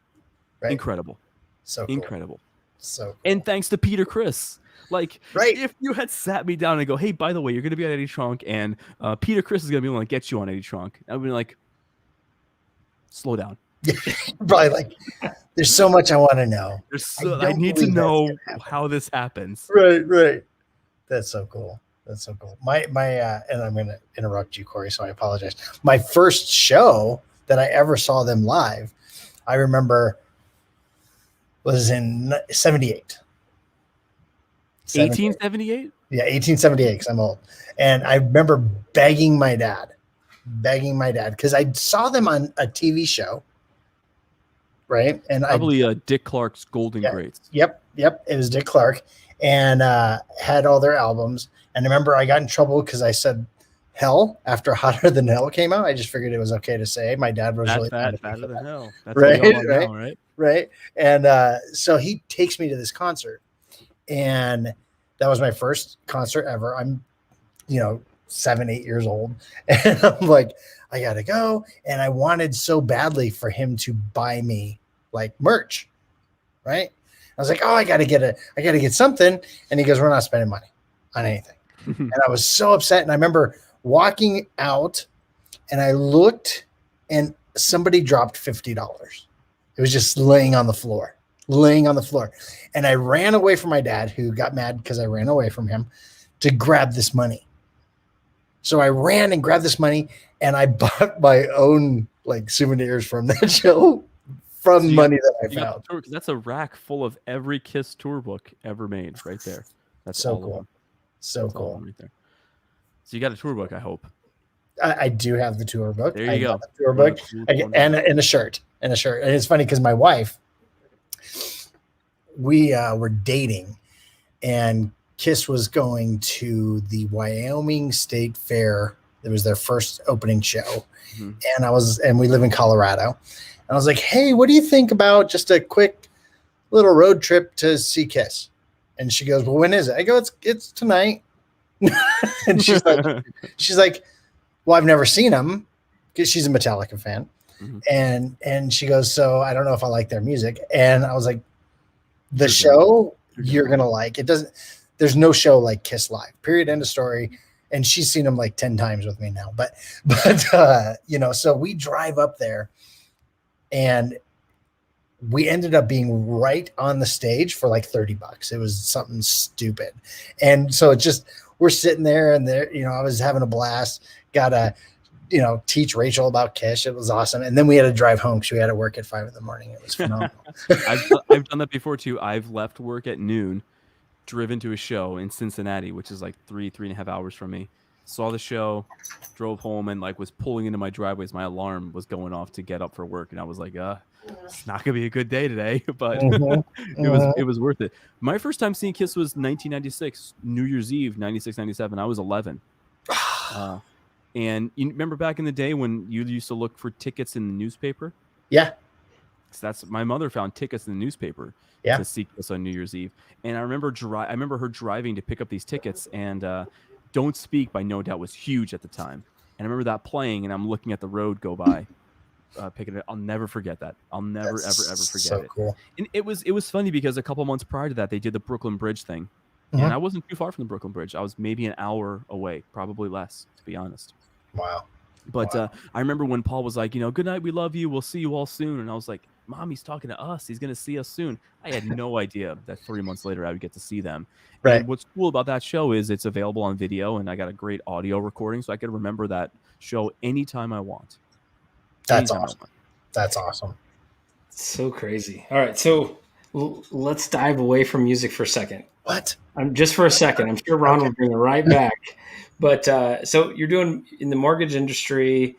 Right. Incredible. So cool. Incredible. So cool. And thanks to Peter Criss. Like, right. if you had sat me down and go, hey, by the way, you're going to be on Eddie Trunk, and Peter Criss is going to be able to get you on Eddie Trunk, I would be like, slow down. Probably like, there's so much I want to know. I need to know how this happens. Right. That's so cool. That's so cool. My and I'm going to interrupt you, Corey, so I apologize. My first show that I ever saw them live, I remember, was in 78. 1878? Yeah, 1878, because I'm old. And I remember begging my dad, because I saw them on a TV show, right? And probably Dick Clark's Golden Greats. Yep. It was Dick Clark, and had all their albums. And I remember I got in trouble because I said Hell after Hotter Than Hell came out. I just figured it was okay to say. My dad was really Fatter Than Hell. That's right. Right. And so he takes me to this concert, and that was my first concert ever. I'm, 7-8 years old, and I'm like, I gotta go. And I wanted so badly for him to buy me like merch. Right. I was like, oh, I gotta get something. And he goes, we're not spending money on anything. And I was so upset. And I remember walking out, and I looked, and somebody dropped $50. It was just laying on the floor. And I ran away from my dad, who got mad because I ran away from him, to grab this money. So I ran and grabbed this money, and I bought my own like souvenirs from that show from money that I found. That's a rack full of every Kiss tour book ever made right there. That's so cool. That's cool. Right there. So you got a tour book, I hope. I do have the tour book. There you go. The tour book and a shirt. And it's funny because my wife, we were dating, and Kiss was going to the Wyoming State Fair. It was their first opening show. Mm-hmm. And we live in Colorado. And I was like, hey, what do you think about just a quick little road trip to see Kiss? And she goes, well, when is it? I go, it's tonight. And she's like, well, I've never seen them, because she's a Metallica fan. Mm-hmm. And she goes, so I don't know if I like their music. And I was like, the show you're going to like. There's no show like Kiss live, period, end of story. And she's seen them like 10 times with me now. But so we drive up there, and we ended up being right on the stage for like $30. It was something stupid. And so we're sitting there, and I was having a blast. Got to, teach Rachel about Kiss. It was awesome. And then we had to drive home because we had to work at 5 a.m. It was phenomenal. I've done that before too. I've left work at noon, driven to a show in Cincinnati, which is like 3.5 hours from me. Saw the show, drove home, and like was pulling into my driveway as my alarm was going off to get up for work. And I was like, it's not gonna be a good day today, but it was worth it. My first time seeing Kiss was 1996, New Year's Eve, 96, 97. I was 11. And you remember back in the day when you used to look for tickets in the newspaper? Yeah. So my mother found tickets in the newspaper to see Kiss on New Year's Eve. And I remember her driving to pick up these tickets, and Don't Speak by No Doubt was huge at the time. And I remember that playing, and I'm looking at the road go by, picking it. I'll never forget that. I'll never, ever forget it. Cool. And it was funny because a couple months prior to that, they did the Brooklyn Bridge thing. Mm-hmm. And I wasn't too far from the Brooklyn Bridge. I was maybe an hour away, probably less, to be honest. Wow. But I remember when Paul was like, good night, we love you, we'll see you all soon. And I was like, Mom, he's talking to us. He's going to see us soon. I had no idea that 3 months later I would get to see them. Right. And what's cool about that show is it's available on video, and I got a great audio recording, so I could remember that show anytime I want. That's awesome. That's awesome. So crazy. All right, so let's dive away from music for a second. What? Just for a second. I'm sure Ron will bring it right back. But so you're doing in the mortgage industry,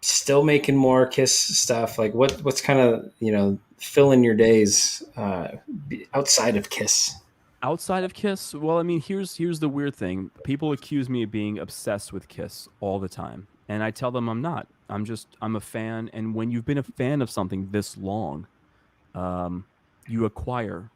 still making more Kiss stuff. Like what's kind of, filling your days outside of Kiss? Outside of Kiss? Well, I mean, here's the weird thing. People accuse me of being obsessed with Kiss all the time. And I tell them I'm not. I'm a fan. And when you've been a fan of something this long, you acquire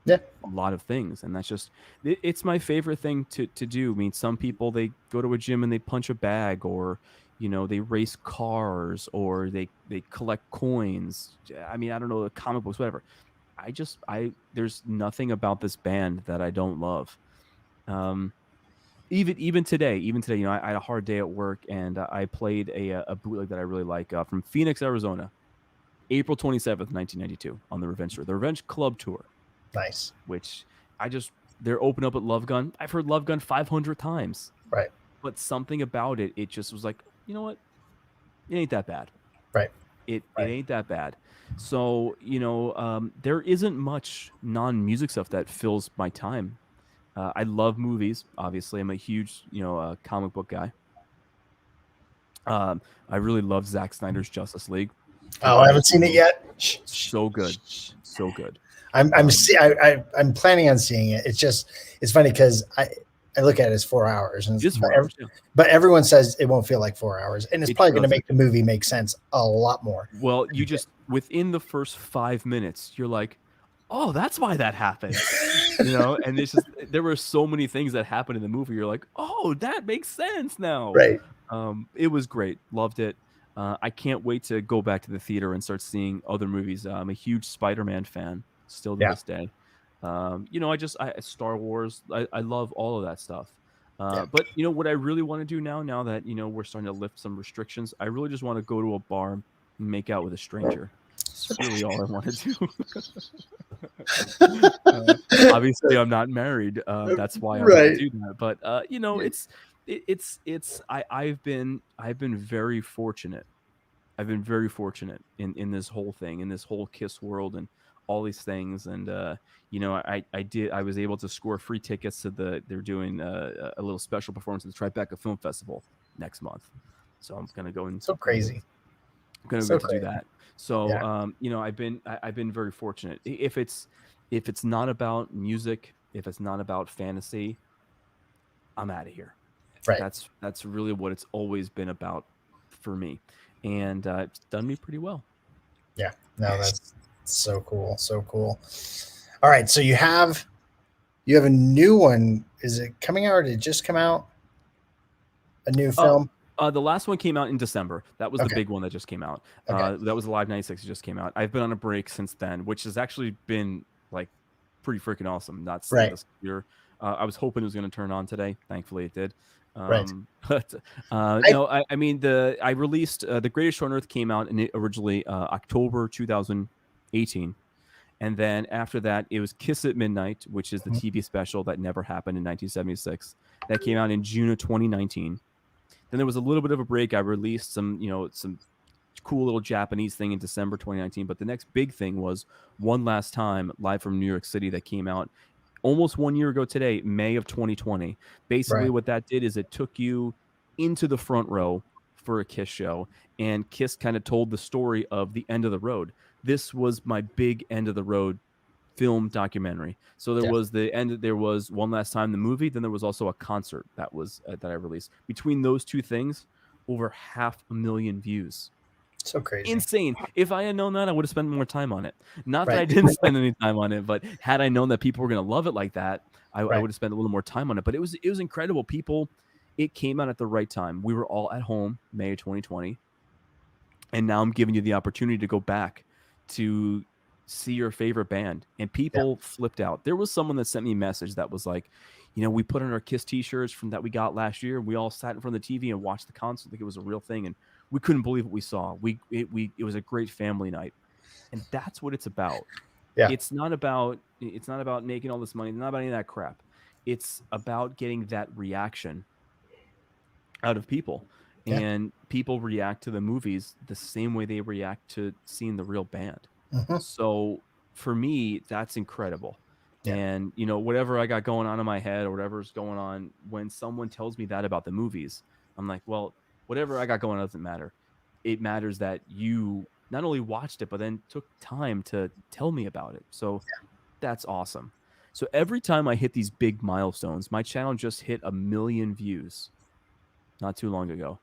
Yeah. a lot of things, and that's just it's my favorite thing to do. I mean, some people, they go to a gym and they punch a bag, or they race cars, or they collect coins. I mean, I don't know, comic books, whatever. I there's nothing about this band that I don't love. Even today, I had a hard day at work, and I played a bootleg that I really like, from Phoenix, Arizona, April 27th, 1992, on the Revenge Tour, the Revenge Club Tour, Nice. which they're open up at Love Gun. I've heard Love Gun 500 times, Right. but something about it just was like, you know what? It ain't that bad. Right. It Right. ain't that bad. So, there isn't much non-music stuff that fills my time. I love movies. Obviously, I'm a huge, comic book guy. I really love Zack Snyder's Justice League. Oh, I haven't seen it yet. So good. So good. I'm planning on seeing it. It's funny because I look at it as 4 hours, and Just 4 hours, yeah. but everyone says it won't feel like 4 hours, and it's probably going to make the movie make sense a lot more. Well, you just, within the first 5 minutes, you're like, oh, that's why that happened. And it's just, there were so many things that happened in the movie. You're like, oh, that makes sense now. Right. It was great. Loved it. I can't wait to go back to the theater and start seeing other movies. I'm a huge Spider-Man fan still to this day. Star Wars, I love all of that stuff. But what I really want to do now that, we're starting to lift some restrictions, I really just want to go to a bar and make out with a stranger. That's really all I want to do. Obviously I'm not married. That's why I want to do that. But, I've been very fortunate. I've been very fortunate in this whole thing, in this whole KISS world, and all these things. And I was able to score free tickets to they're doing a little special performance at the Tribeca Film Festival next month. So I'm gonna go and so crazy. I'm gonna go to do that. So I've been very fortunate. If it's not about music, if it's not about fantasy, I'm out of here. Right. That's really what it's always been about for me, and it's done me pretty well. Yeah. No, that's so cool. So cool. All right. So you have a new one. Is it coming out, or did it just come out? A new film? The last one came out in December. That was the big one that just came out. That was Live 96. It just came out. I've been on a break since then, which has actually been like pretty freaking awesome. Not seeing this year. I was hoping it was going to turn on today. Thankfully, it did. But I released The Greatest Show on Earth came out originally October 2018, and then after that it was Kiss at Midnight, which is the TV special that never happened in 1976. That came out in June of 2019. Then there was a little bit of a break. I released some cool little Japanese thing in December 2019, but the next big thing was One Last Time, live from New York City, that came out almost 1 year ago today, May of 2020. Basically, what that did is it took you into the front row for a KISS show, and KISS kind of told the story of the end of the road. This was my big end of the road film documentary. So there was the end. There was One Last Time, the movie. Then there was also a concert that was that I released. Between those two things, over 500,000 views. So crazy. Insane. If I had known that, I would have spent more time on it. Not that I didn't spend any time on it, but had I known that people were going to love it like that, I would have spent a little more time on it. But it was incredible. People, it came out at the right time. We were all at home, May of 2020. And now I'm giving you the opportunity to go back to see your favorite band. And people flipped out. There was someone that sent me a message that was like, we put on our KISS t-shirts from that we got last year. We all sat in front of the TV and watched the concert like it was a real thing. And we couldn't believe what we saw. It was a great family night. And that's what it's about. Yeah. It's not about making all this money. It's not about any of that crap. It's about getting that reaction out of people. Yeah. And people react to the movies the same way they react to seeing the real band. Mm-hmm. So for me, that's incredible. Yeah. And, whatever I got going on in my head or whatever's going on, when someone tells me that about the movies, I'm like, well, whatever I got going on doesn't matter. It matters that you not only watched it, but then took time to tell me about it. So that's awesome. So every time I hit these big milestones, my channel just hit 1 million views not too long ago.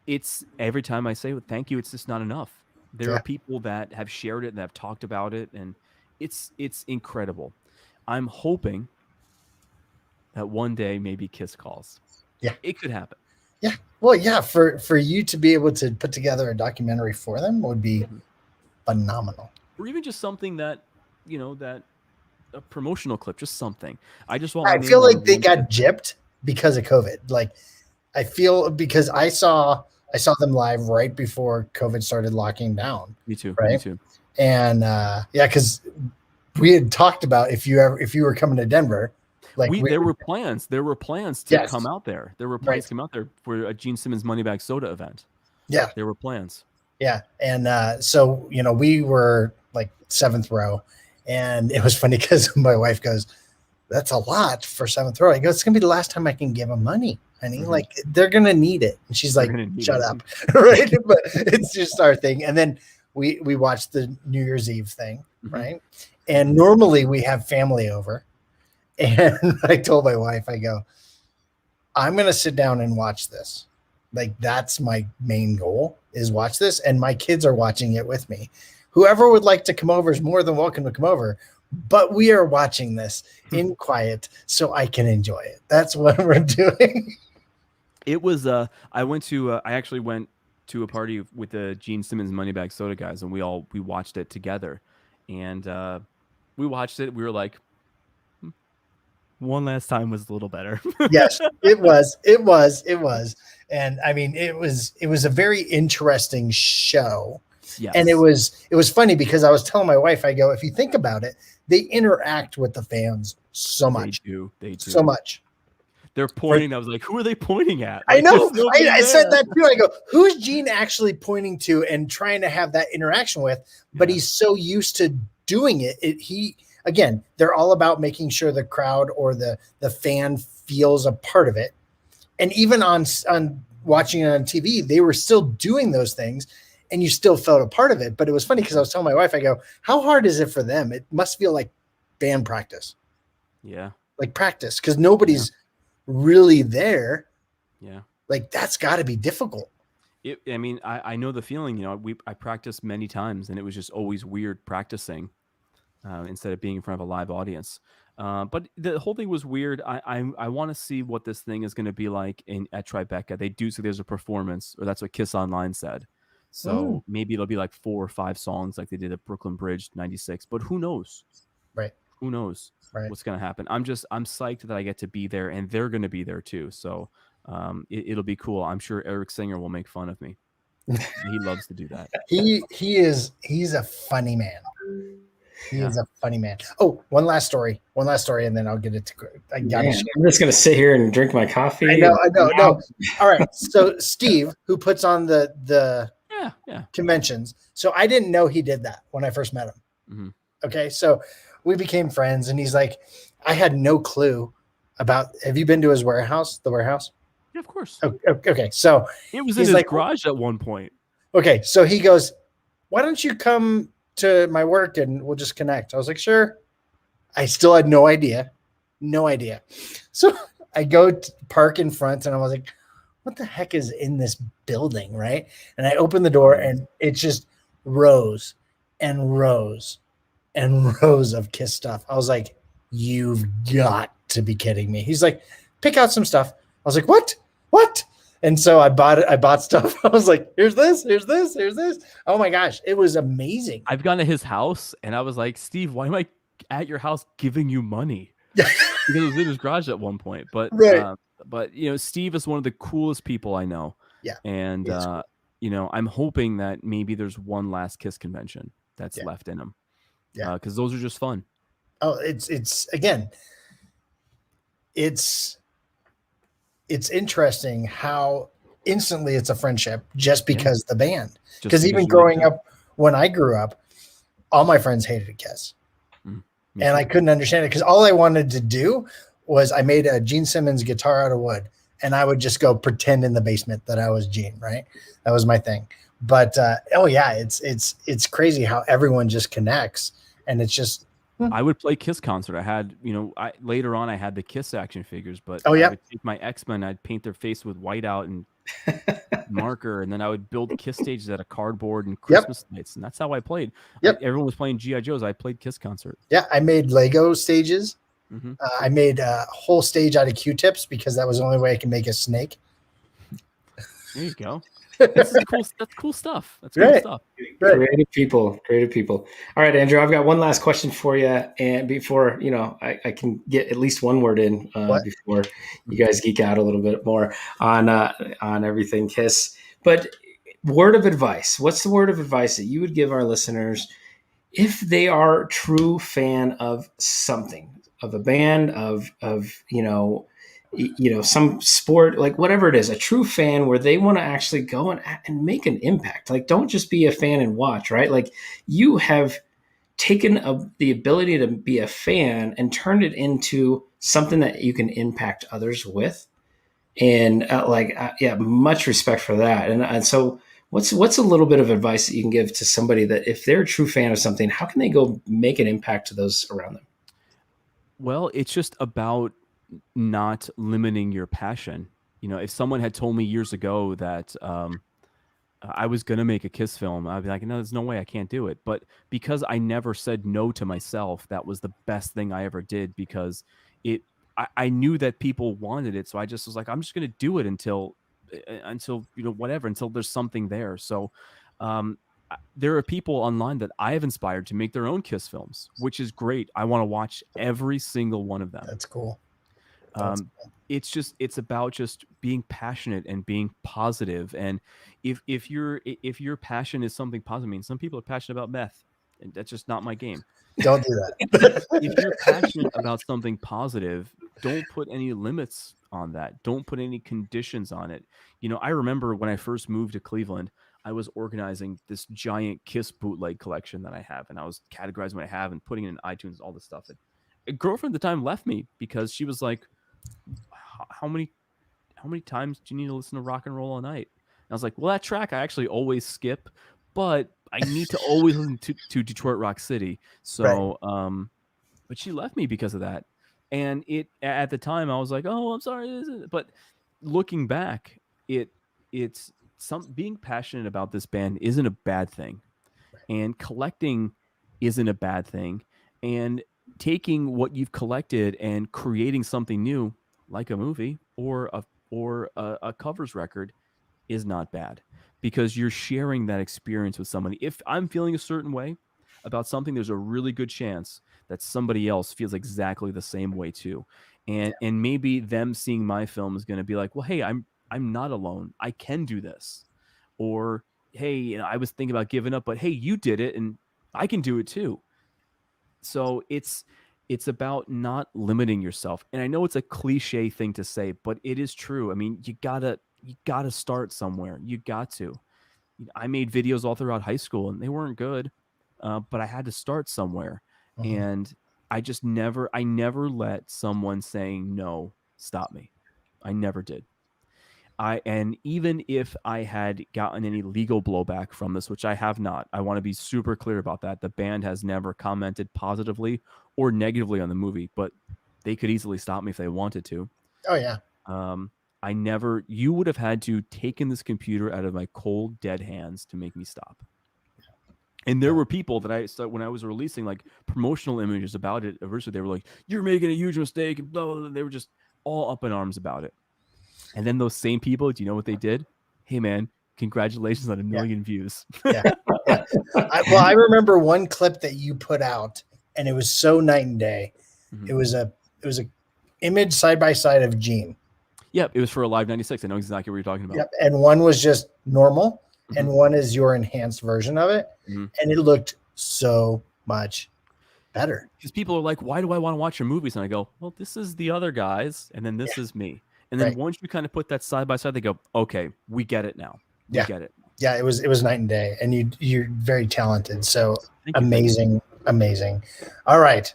It's every time I say thank you, it's just not enough. There are people that have shared it and have talked about it, and it's incredible. I'm hoping that one day maybe Kiss calls. Yeah. It could happen. Yeah. Well, yeah, for you to be able to put together a documentary for them would be phenomenal. Or even just something that, that a promotional clip, just something. I just want my I name feel on like they one got clip. gypped because of COVID. Like, I feel because I saw them live right before COVID started locking down. Me too. Right. Me too. And because we had talked about if you were coming to Denver, like there were plans. There were plans to come out there. There were plans to come out there for a Gene Simmons Moneybag Soda event. Yeah. There were plans. Yeah. And so, we were like 7th row, and it was funny because my wife goes, "That's a lot for 7th row." I go, "It's going to be the last time I can give them money, honey. Mhm. Like, they're going to need it." And she's They're like, gonna need "Shut it." up." Right. But it's just our thing. And then we watched the New Year's Eve thing. Mhm. Right. And normally we have family over. And I told my wife, I go, "I'm going to sit down and watch this. Like, that's my main goal, is watch this. And my kids are watching it with me. Whoever would like to come over is more than welcome to come over. But we are watching this in quiet so I can enjoy it." That's what we're doing. It was, I actually went to a party with the Gene Simmons Moneybag Soda guys, and we watched it together. And we watched it. We were like, one last time was a little better. Yes, it was. And I mean, it was a very interesting show. Yes. And it was funny because I was telling my wife, I go, if you think about it, they interact with the fans so much. They do. So much. They're pointing. I was like, who are they pointing at? I Like, know. there's nobody I said there. that too. I go, who's Gene actually pointing to and trying to have that interaction with? But Yeah. he's so used to doing it. Again, they're all about making sure the crowd or the fan feels a part of it. And even on watching it on TV, they were still doing those things, and you still felt a part of it. But it was funny because I was telling my wife, I go, how hard is it for them? It must feel like band practice. Yeah. Like practice, because nobody's really there. Yeah. Like, that's got to be difficult. I know the feeling. I practiced many times, and it was just always weird practicing instead of being in front of a live audience. But the whole thing was weird. I want to see what this thing is going to be like at Tribeca. They do say there's a performance, or that's what Kiss Online said. So maybe it'll be like 4 or 5 songs like they did at Brooklyn Bridge '96. But who knows? Right. Who knows what's going to happen? I'm psyched that I get to be there, and they're going to be there too. So it'll be cool. I'm sure Eric Singer will make fun of me. He loves to do that. He's a funny man. He is a funny man. Oh, one last story, and then I'll get it to. I'm just gonna sit here and drink my coffee. I know. No. All right. So Steve, who puts on the conventions, so I didn't know he did that when I first met him. Mm-hmm. Okay, so we became friends, and he's like, I had no clue about. Have you been to his warehouse? The warehouse? Yeah, of course. Okay, so it was in his garage at one point. Okay, so he goes, "Why don't you come to my work and we'll just connect?" I was like, "Sure." I still had no idea. So I go to park in front, and I was like, what the heck is in this building, right? And I open the door, and it's just rows and rows and rows of Kiss stuff. I was like, you've got to be kidding me. He's like, pick out some stuff. I was like, what? And so I bought stuff. I was like, here's this. Oh my gosh. It was amazing. I've gone to his house, and I was like, Steve, why am I at your house giving you money? Because it was in his garage at one point. But but Steve is one of the coolest people I know. Yeah. And I'm hoping that maybe there's one last Kiss convention that's left in him. Yeah. Because those are just fun. Oh, it's again, it's interesting how instantly it's a friendship just because the band. Because even growing up, when I grew up, all my friends hated Kiss. And I couldn't understand it because all I wanted to do was I made a Gene Simmons guitar out of wood, and I would just go pretend in the basement that I was Gene, right? That was my thing. But it's crazy how everyone just connects, and it's just I would play Kiss concert. I had, later on I had the Kiss action figures, but Oh, I yeah. would take my X-Men, I'd paint their face with whiteout and marker, and then I would build Kiss stages out of cardboard and Christmas lights, and that's how I played. Yep. Everyone was playing G.I. Joes. I played Kiss concert. Yeah, I made Lego stages. Mm-hmm. I made a whole stage out of Q-tips because that was the only way I could make a snake. There you go. That's cool stuff. That's cool stuff. Creative people. All right, Andrew, I've got one last question for you, and before I can get at least one word in before you guys geek out a little bit more on everything Kiss. But word of advice. What's the word of advice that you would give our listeners if they are a true fan of something, of a band, of some sport, like whatever it is, a true fan where they want to actually go and make an impact. Like, don't just be a fan and watch, right? Like, you have taken the ability to be a fan and turned it into something that you can impact others with. And much respect for that. And so what's a little bit of advice that you can give to somebody that if they're a true fan of something, how can they go make an impact to those around them? Well, it's just about not limiting your passion. If someone had told me years ago that I was going to make a Kiss film, I'd be like, no, there's no way, I can't do it. But because I never said no to myself, that was the best thing I ever did, because I knew that people wanted it. So I just was like, I'm just going to do it until whatever, until there's something there. So there are people online that I have inspired to make their own Kiss films, which is great. I want to watch every single one of them. That's cool. It's about just being passionate and being positive. And if your passion is something positive, I mean, some people are passionate about meth, and that's just not my game. Don't do that. If you're passionate about something positive, don't put any limits on that. Don't put any conditions on it. I remember when I first moved to Cleveland, I was organizing this giant Kiss bootleg collection that I have, and I was categorizing what I have and putting it in iTunes, all this stuff. And a girlfriend at the time left me because she was like, how many times do you need to listen to rock and roll all night? And I was like, well, that track I actually always skip, but I need to always listen to Detroit Rock City. So, but she left me because of that. And at the time I was like, oh, I'm sorry. But looking back, it's being passionate about this band isn't a bad thing, and collecting isn't a bad thing, and taking what you've collected and creating something new, like a movie or a covers record, is not bad, because you're sharing that experience with somebody. If I'm feeling a certain way about something, there's a really good chance that somebody else feels exactly the same way too. And maybe them seeing my film is going to be like, well, hey, I'm not alone. I can do this. Or, hey, I was thinking about giving up, but hey, you did it and I can do it too. So it's about not limiting yourself. And I know it's a cliche thing to say, but it is true. I mean, you gotta start somewhere. You got to. I made videos all throughout high school and they weren't good, but I had to start somewhere. Mm-hmm. And I never let someone saying no stop me. I never did. And even if I had gotten any legal blowback from this, which I have not, I want to be super clear about that. The band has never commented positively or negatively on the movie, but they could easily stop me if they wanted to. Oh yeah. You would have had to taken this computer out of my cold, dead hands to make me stop. And there were people that when I was releasing like promotional images about it, originally they were like, "You're making a huge mistake," and blah, blah, blah. They were just all up in arms about it. And then those same people, do you know what they did? Hey man, congratulations on 1 million views. Yeah. I remember one clip that you put out, and it was so night and day. Mm-hmm. It was a image side by side of Gene. Yep, it was for a Live 96. I know exactly what you're talking about. Yep, and one was just normal, and one is your enhanced version of it, and it looked so much better. Because people are like, "Why do I want to watch your movies?" And I go, "Well, this is the other guys, and then this is me." And then once you kind of put that side by side, they go, "Okay, we get it now. We get it." Yeah, it was night and day, and you're very talented. So amazing. All right,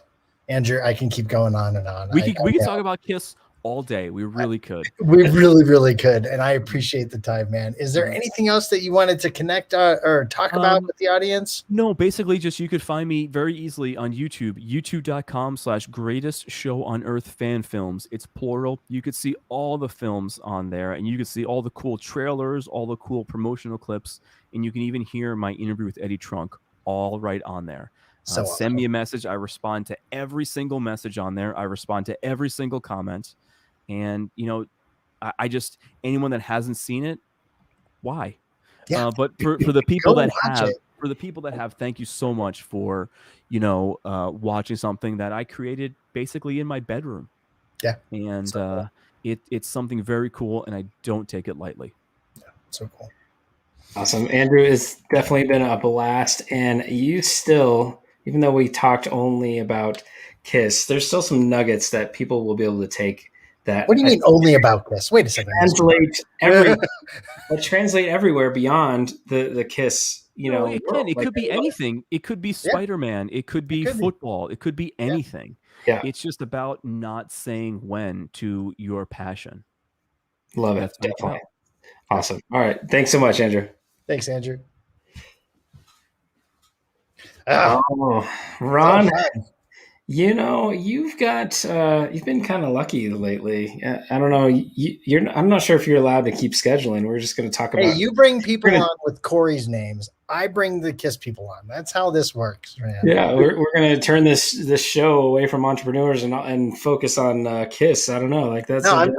Andrew, I can keep going on and on. We can talk about Kiss all day. We really could. We really, really could. And I appreciate the time, man. Is there anything else that you wanted to connect or talk about with the audience? No, basically just you could find me very easily on YouTube, youtube.com/greatest show on earth fan films. It's plural. You could see all the films on there, and you could see all the cool trailers, all the cool promotional clips, and you can even hear my interview with Eddie Trunk all right on there. So send me a message. I respond to every single message on there. I respond to every single comment. And, you know, I just, anyone that hasn't seen it, why? Yeah. But for the people that have, it. thank you so much for, you know, watching something that I created basically in my bedroom. Yeah. And so cool. It's something very cool, and I don't take it lightly. Yeah, so cool. Awesome. Andrew, it's definitely been a blast. And you still, even though we talked only about KISS, there's still some nuggets that people will be able to take. That what do you mean only about this? Wait a second. Translate everywhere beyond the KISS. You know, it can. It could be anything. It could be Spider-Man. It could be football. It could be anything. Yeah. It's just about not saying when to your passion. Love it. Definitely. Awesome. All right. Thanks so much, Andrew. Thanks, Andrew. Oh, Ron. You know, you've been kind of lucky lately. I don't know. I'm not sure if you're allowed to keep scheduling. We're just going to talk about. Hey, you bring people on with Corey's names. I bring the KISS people on. That's how this works, man. Yeah, we're going to turn this show away from entrepreneurs and focus on KISS. I don't know, like that's. No,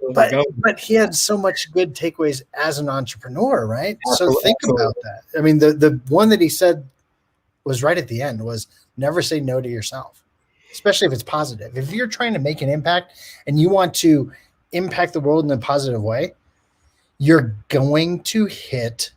but he had so much good takeaways as an entrepreneur, right? So think about that. I mean, the one that he said was right at the end was never say no to yourself. Especially if it's positive. If you're trying to make an impact and you want to impact the world in a positive way, you're going to hit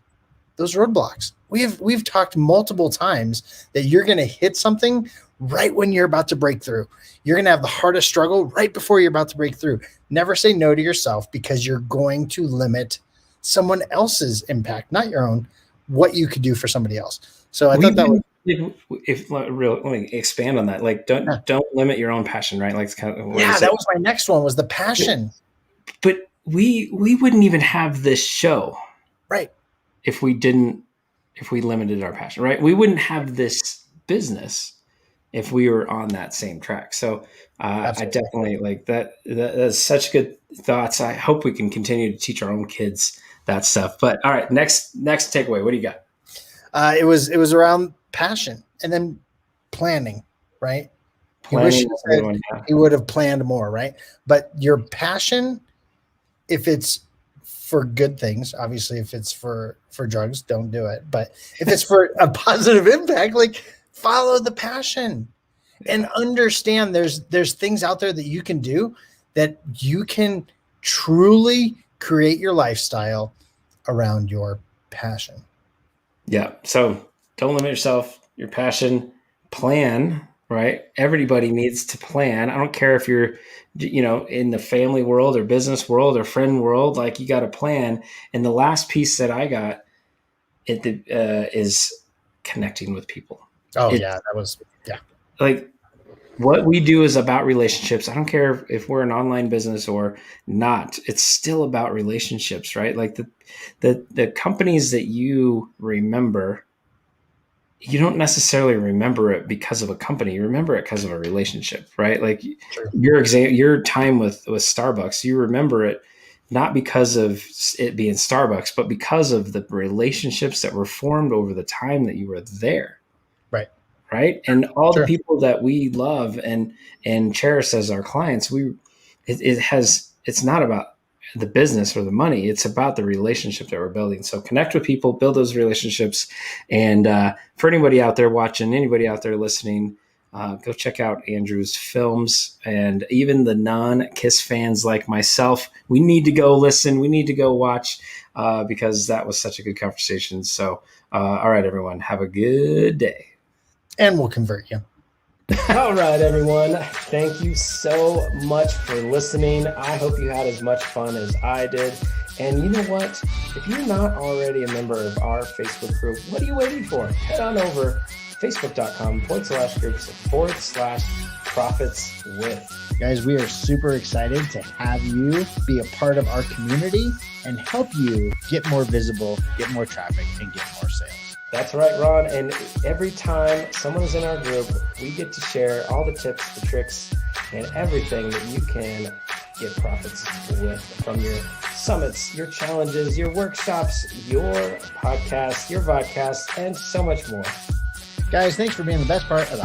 those roadblocks. We've talked multiple times that you're going to hit something right when you're about to break through. You're going to have the hardest struggle right before you're about to break through. Never say no to yourself because you're going to limit someone else's impact, not your own, what you could do for somebody else. So I thought that was. Let me expand on that. Like, don't limit your own passion, right? Like, it's kind of that was my next one was the passion. But we wouldn't even have this show, right? If we limited our passion, right? We wouldn't have this business if we were on that same track. So I definitely like that. That's such good thoughts. I hope we can continue to teach our own kids that stuff. But all right, next takeaway. What do you got? It was around passion and then planning, right? He would have planned more, right? But your passion, if it's for good things, obviously if it's for drugs, don't do it. But if it's for a positive impact, like follow the passion and understand there's things out there that you can do that you can truly create your lifestyle around your passion. Yeah. So don't limit yourself, your passion, plan, right? Everybody needs to plan. I don't care if you're, in the family world or business world or friend world, like you got to plan. And the last piece that I got is connecting with people. Like what we do is about relationships. I don't care if we're an online business or not. It's still about relationships, right? Like the companies that you remember, you don't necessarily remember it because of a company. You remember it because of a relationship, right? Like your time with Starbucks, you remember it not because of it being Starbucks, but because of the relationships that were formed over the time that you were there. Right. And all the people that we love and cherish as our clients, it's not about the business or the money. It's about the relationship that we're building. So connect with people, build those relationships. And for anybody out there watching, anybody out there listening, go check out Andrew's films. And even the non-KISS fans like myself, we need to go listen. We need to go watch because that was such a good conversation. So, all right, everyone, have a good day. And we'll convert you. All right, everyone. Thank you so much for listening. I hope you had as much fun as I did. And you know what? If you're not already a member of our Facebook group, what are you waiting for? Head on over facebook.com/groups/profits with. Guys, we are super excited to have you be a part of our community and help you get more visible, get more traffic, and get more sales. That's right, Ron. And every time someone is in our group, we get to share all the tips, the tricks, and everything that you can get profits with from your summits, your challenges, your workshops, your podcast, your vodcast, and so much more. Guys, thanks for being the best part of the